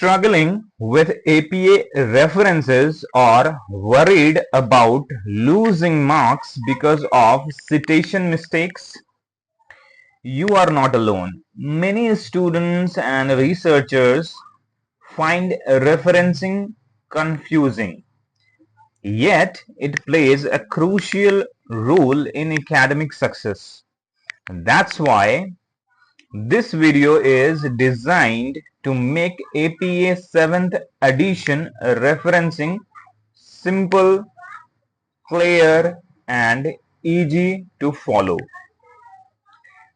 Struggling with APA references or worried about losing marks because of citation mistakes? You are not alone. Many students and researchers find referencing confusing, yet it plays a crucial role in academic success. That's why this video is designed to make APA 7th edition referencing simple, clear, and easy to follow.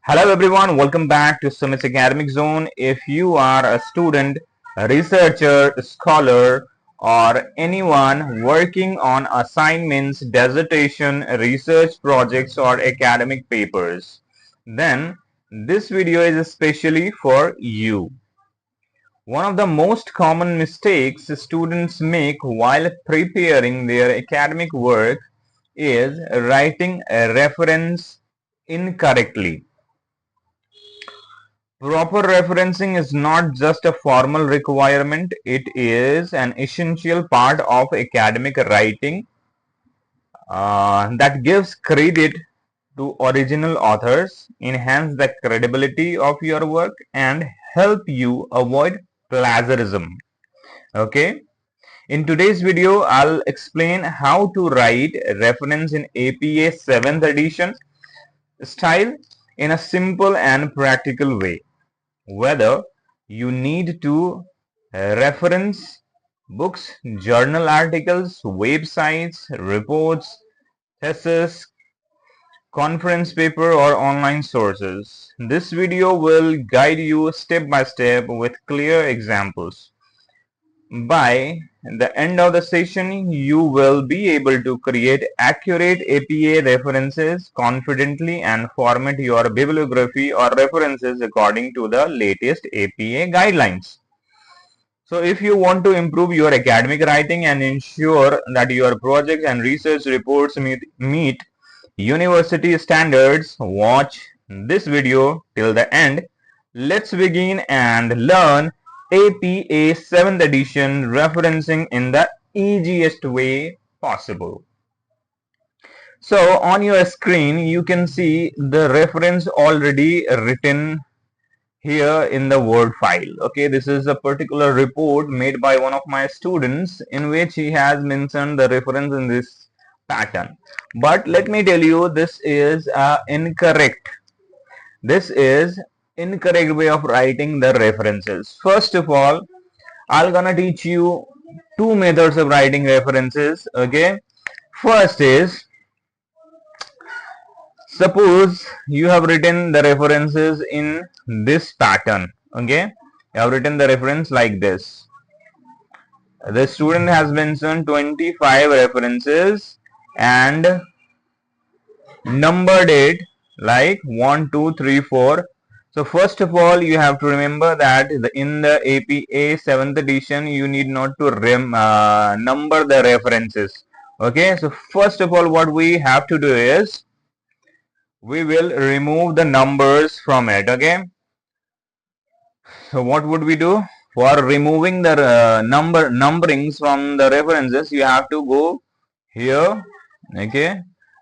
Hello everyone, welcome back to Summit's Academic Zone. If you are a student, a researcher, a scholar, or anyone working on assignments, dissertation, research projects, or academic papers, then this video is especially for you. One of the most common mistakes students make while preparing their academic work is writing a reference incorrectly. Proper referencing is not just a formal requirement, it is an essential part of academic writing that gives credit to original authors, enhance the credibility of your work, and help you avoid plagiarism. Okay. In today's video, I'll explain how to write reference in APA 7th edition style in a simple and practical way. Whether you need to reference books, journal articles, websites, reports, thesis, conference paper, or online sources. This video will guide you step by step with clear examples. By the end of the session, you will be able to create accurate APA references confidently and format your bibliography or references according to the latest APA guidelines. So if you want to improve your academic writing and ensure that your projects and research reports meet university standards, watch this video till the end. Let's begin and learn APA 7th edition referencing in the easiest way possible. So on your screen you can see the reference already written here in the Word file. Okay, this is a particular report made by one of my students in which he has mentioned the reference in this pattern. But let me tell you, this is incorrect. This is incorrect way of writing the references. First of all, I'm gonna teach you two methods of writing references. Okay, first is, suppose you have written the references in this pattern. Okay, you have written the reference like this. The student has mentioned 25 references and numbered it like 1, 2, 3, 4. So first of all, you have to remember that in the APA 7th edition, you need not to number the references. Okay, so first of all, what we have to do is, we will remove the numbers from it. Okay, so what would we do? For removing the numberings from the references, you have to go here. Okay,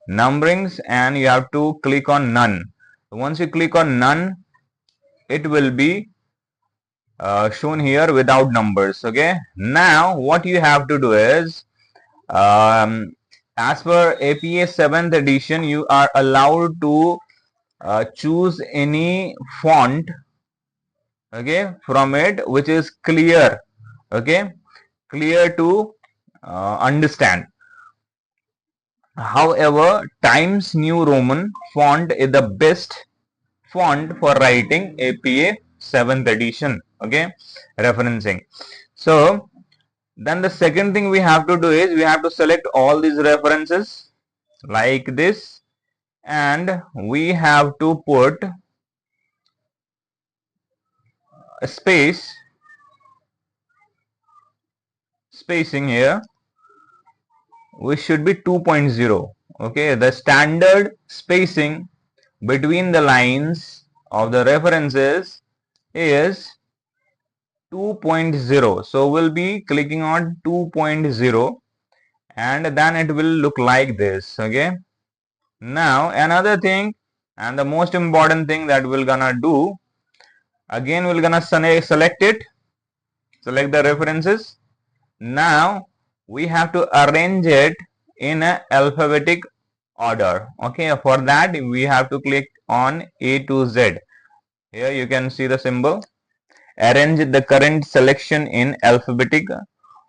numberings, and you have to click on none. Once you click on none, it will be shown here without numbers. Okay, now what you have to do is, as per APA 7th edition, you are allowed to choose any font, okay, from it which is clear. Okay, clear to understand. However, Times New Roman font is the best font for writing APA 7th edition. Okay, referencing. So then the second thing we have to do is, we have to select all these references like this, and we have to put a spacing here, which should be 2.0. Okay, the standard spacing between the lines of the references is 2.0. So we'll be clicking on 2.0 and then it will look like this. Okay. Now another thing and the most important thing that we're gonna do, again we're gonna select the references. Now we have to arrange it in a alphabetic order. Okay, for that we have to click on A to Z. Here you can see the symbol. Arrange the current selection in alphabetic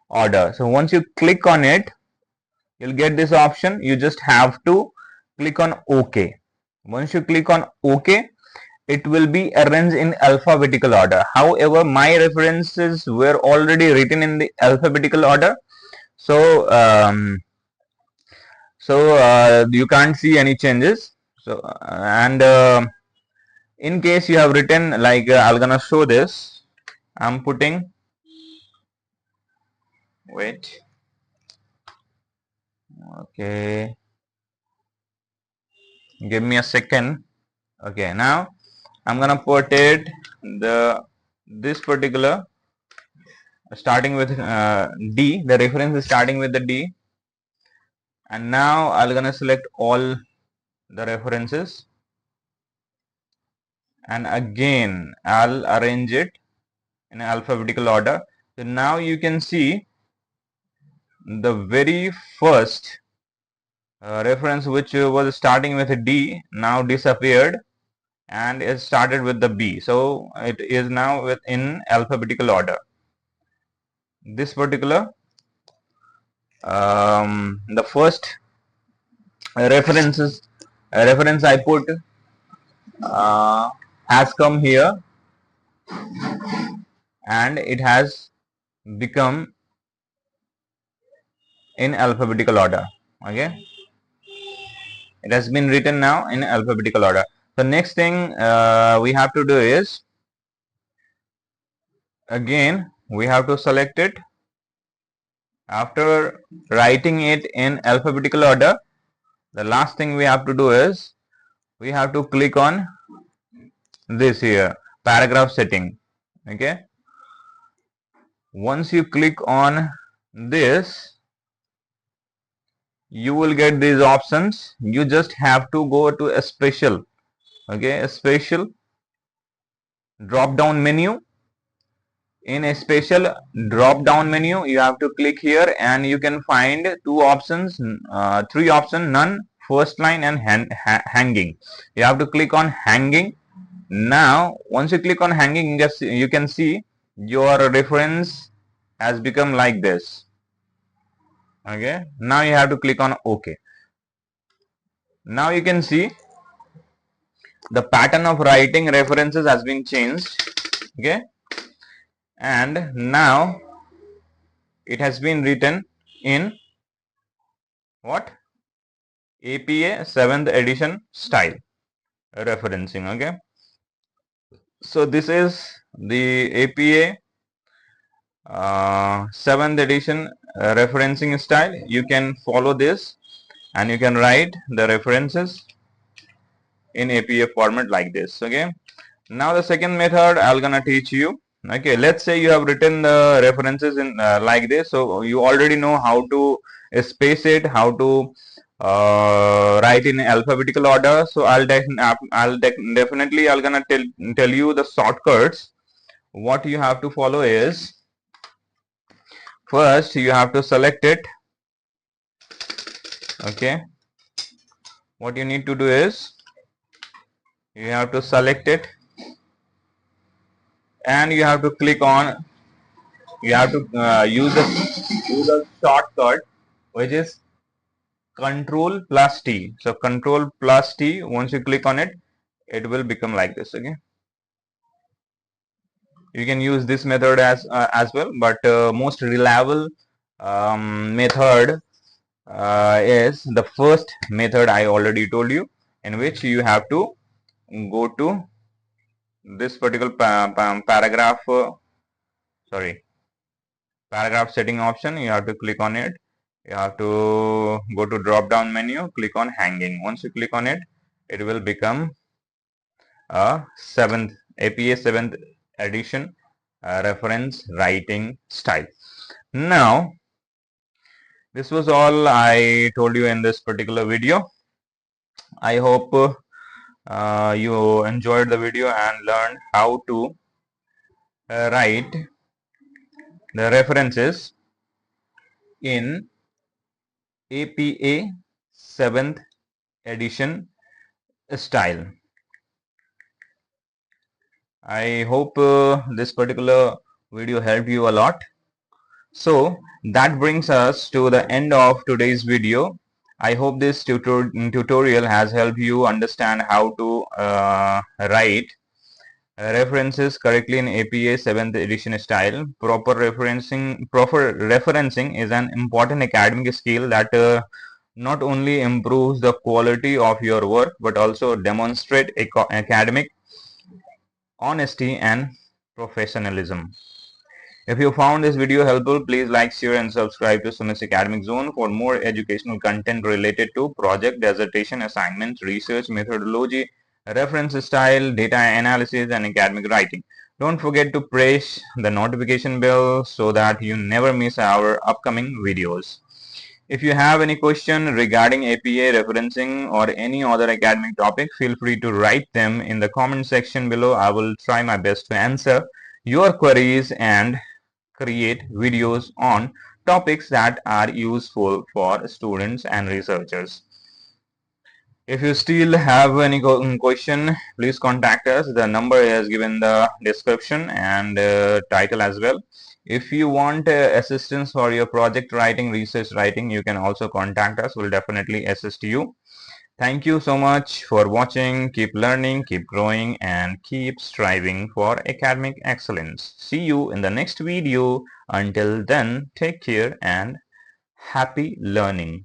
order. So once you click on it, you'll get this option. You just have to click on OK. Once you click on OK, it will be arranged in alphabetical order. However, my references were already written in the alphabetical order. So, you can't see any changes. So, in case you have written like I'm gonna show this. I'm putting. Wait. Okay. Give me a second. Okay. Now I'm gonna put it this particular starting with D. The reference is starting with the D. And now I'm gonna select all the references. And again I'll arrange it in alphabetical order. So now you can see the very first reference which was starting with a D now disappeared and it started with the B. So it is now in alphabetical order. This particular the first reference I put has come here and it has become in alphabetical order. Okay, it has been written now in alphabetical order. The next thing we have to do is again we have to select it. After writing it in alphabetical order, the last thing we have to do is we have to click on this here paragraph setting. Okay, once you click on this, you will get these options. You just have to go to a special drop down menu. In a special drop down menu, you have to click here and you can find three options: none, first line and hanging. You have to click on hanging. Now once you click on hanging, you can see your reference has become like this. Okay, now you have to click on OK. Now you can see the pattern of writing references has been changed. Okay, and now it has been written in what? APA 7th edition style referencing. Okay, so this is the APA 7th edition referencing style. You can follow this and you can write the references in APA format like this. Okay, now the second method I'm gonna teach you. Okay, let's say you have written the references in like this, so you already know how to space it, how to write in alphabetical order. So definitely I'm gonna tell you the shortcuts. What you have to follow is, first you have to select it. Okay, what you need to do is you have to select it and you have to click on, you have to use the shortcut which is Control plus T. So Control plus T, once you click on it, it will become like this. Okay, you can use this method as well, but most reliable method is the first method I already told you, in which you have to go to this particular paragraph setting option. You have to click on it. You have to go to drop down menu, click on hanging. Once you click on it, it will become a APA 7th edition reference writing style. Now, this was all I told you in this particular video. I hope you enjoyed the video and learned how to write the references in APA 7th edition style. I hope this particular video helped you a lot. So that brings us to the end of today's video. I hope this tutorial has helped you understand how to write references correctly in APA 7th edition style. Proper referencing is an important academic skill that not only improves the quality of your work but also demonstrate academic honesty and professionalism. If you found this video helpful, please like, share and subscribe to Sumit's Academic Zone for more educational content related to project, dissertation, assignments, research, methodology, reference style, data analysis and academic writing. Don't forget to press the notification bell so that you never miss our upcoming videos. If you have any question regarding APA referencing or any other academic topic, feel free to write them in the comment section below. I will try my best to answer your queries and create videos on topics that are useful for students and researchers. If you still have any question, please contact us. The number is given in the description and title as well. If you want assistance for your project writing, research writing, you can also contact us. We'll definitely assist you. Thank you so much for watching. Keep learning, keep growing, and keep striving for academic excellence. See you in the next video. Until then, take care and happy learning.